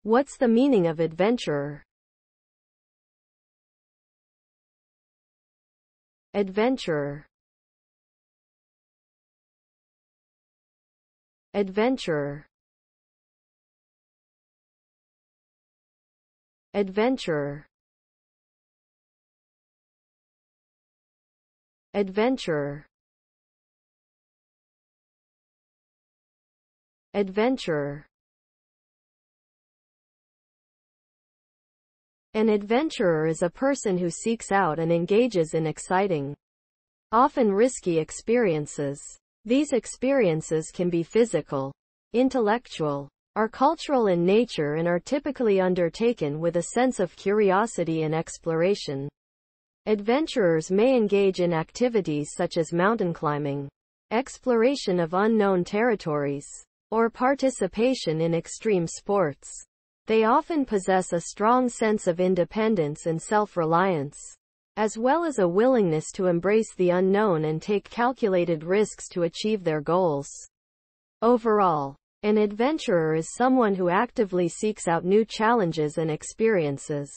What's the meaning of adventurer? Adventurer. Adventurer. Adventurer. Adventurer. Adventurer. An adventurer is a person who seeks out and engages in exciting, often risky experiences. These experiences can be physical, intellectual, or cultural in nature and are typically undertaken with a sense of curiosity and exploration. Adventurers may engage in activities such as mountain climbing, exploration of unknown territories, or participation in extreme sports. They often possess a strong sense of independence and self-reliance, as well as a willingness to embrace the unknown and take calculated risks to achieve their goals. Overall, an adventurer is someone who actively seeks out new challenges and experiences.